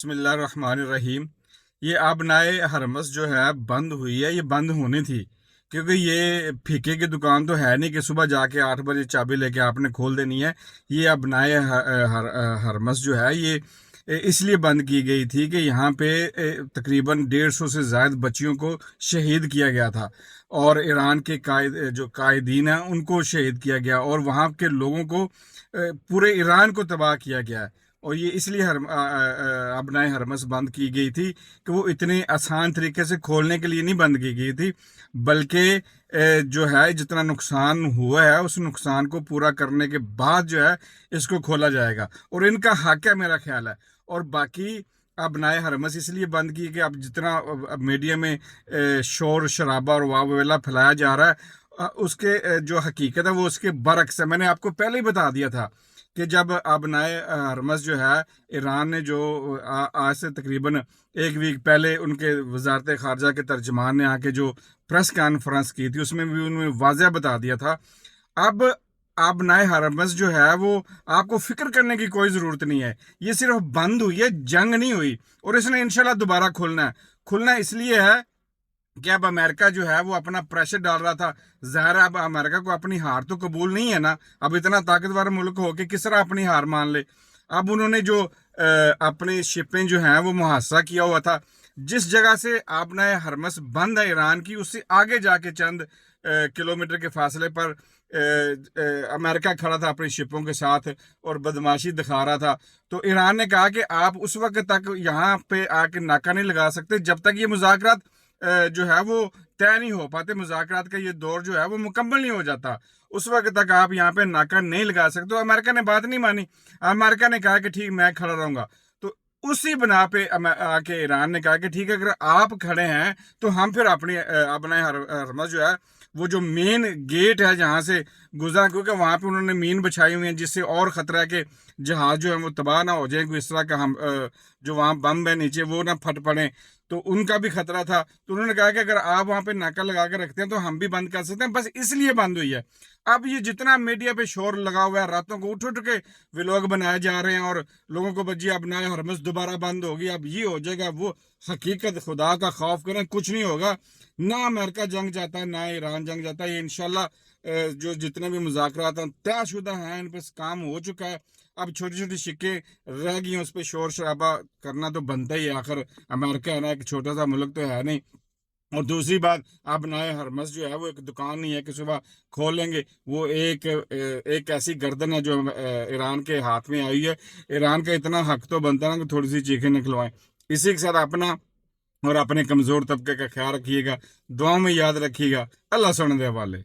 बिस्मिल्लाहिर्रहमानिर्रहीम। ये आबनाए हरमस जो है बंद हुई है, ये बंद होनी थी, क्योंकि ये फीके की दुकान तो है नहीं कि सुबह जाके 8 बजे चाबी लेके आपने खोल देनी है। ये आबनाए हरमस जो है ये इसलिए बंद की गई थी कि यहाँ पे तकरीबन 150 से ज़ायद बच्चियों को शहीद किया गया था, और ईरान के जो कायदीन हैं उनको शहीद किया गया, और वहाँ के लोगों को पूरे ईरान को तबाह किया गया है। और ये इसलिए अबनाए हरमस बंद की गई थी कि वो इतने आसान तरीके से खोलने के लिए नहीं बंद की गई थी, बल्कि जो है जितना नुकसान हुआ है उस नुकसान को पूरा करने के बाद जो है इसको खोला जाएगा, और इनका हक है मेरा ख्याल है। और बाकी अबनाए हरमस इसलिए बंद की कि अब जितना अब मीडिया में शोर शराबा और वाह वेला फैलाया जा रहा है, उसके जो हकीकत है वो उसके बरक्स है। मैंने आपको पहले ही बता दिया था कि जब अबनाए हरमस जो है ईरान ने जो आज से तकरीबन एक वीक पहले उनके वजारत खारजा के तर्जमान ने आके जो प्रेस कॉन्फ्रेंस की थी उसमें भी उन्होंने वाज़ह बता दिया था। अब अबनाए हरमस जो है वो आपको फिक्र करने की कोई ज़रूरत नहीं है, ये सिर्फ बंद हुई है, जंग नहीं हुई। और इसने इंशाल्लाह दोबारा खुलना इसलिए है कि अब अमेरिका जो है वो अपना प्रेशर डाल रहा था। ज़ाहिर है अब अमेरिका को अपनी हार तो कबूल नहीं है ना, अब इतना ताकतवर मुल्क हो के किस तरह अपनी हार मान ले। अब उन्होंने जो अपनी शिपें जो हैं वो मुहासा किया हुआ था, जिस जगह से आपने हरमस बंद है ईरान की, उससे आगे जाके चंद किलोमीटर के फासले पर अमेरिका खड़ा था अपनी शिपों के साथ और बदमाशी दिखा रहा था। तो ईरान ने कहा कि आप उस वक्त तक यहाँ पे आके नाका नहीं लगा सकते जब तक ये मुज़ाकरात जो है वो तय नहीं हो पाते, मुज़ाकरात का ये दौर जो है वो मुकम्मल नहीं हो जाता, उस वक्त तक आप यहाँ पे नाका नहीं लगा सकते। तो अमेरिका ने बात नहीं मानी, अमेरिका ने कहा कि ठीक मैं खड़ा रहूंगा। तो उसी बना पे आके ईरान ने कहा कि ठीक है, अगर आप खड़े हैं तो हम फिर अपनी अपना हरमस जो है वो जो मेन गेट है जहाँ से गुजरा, क्योंकि वहाँ पे उन्होंने मीन बिछाई हुई हैं जिससे और ख़तरा है कि जहाज जो है वो तबाह ना हो जाए, कोई इस तरह का हम जो वहाँ बम है नीचे वो ना फट पड़े, तो उनका भी खतरा था। तो उन्होंने कहा कि अगर आप वहाँ पे नाका लगा के रखते हैं तो हम भी बंद कर सकते हैं, बस इसलिए बंद हुई है। अब ये जितना मीडिया पे शोर लगा हुआ है, रातों को उठ उठ के व्लॉग बनाए जा रहे हैं और लोगों को बजी अब ना हरमस दोबारा बंद होगी, अब ये हो जाएगा वो, हकीकत खुदा का खौफ करें, कुछ नहीं होगा। ना अमेरिका जंग चाहता है ना ईरान जंग चाहता है। ये इंशाल्लाह जो जितने भी मुज़ाकरात हैं तयशुदा हैं, इन पर काम हो चुका है। अब छोटी छोटी शिक्के रह गई हैं, उस पर शोर शराबा करना तो बनता ही है, आखिर अमेरिका है ना, एक छोटा सा मुल्क तो है नहीं। और दूसरी बात, अब नए हरमस जो है वो एक दुकान नहीं है कि सुबह खोलेंगे, वो एक ऐसी गर्दन है जो ईरान के हाथ में आई है। ईरान का इतना हक तो बनता है ना कि थोड़ी सी चीखें निकलवाएं। इसी के साथ अपना और अपने कमज़ोर तबके का ख्याल रखिएगा, दुआ में याद रखिएगा। अल्लाह सुन दे वाले।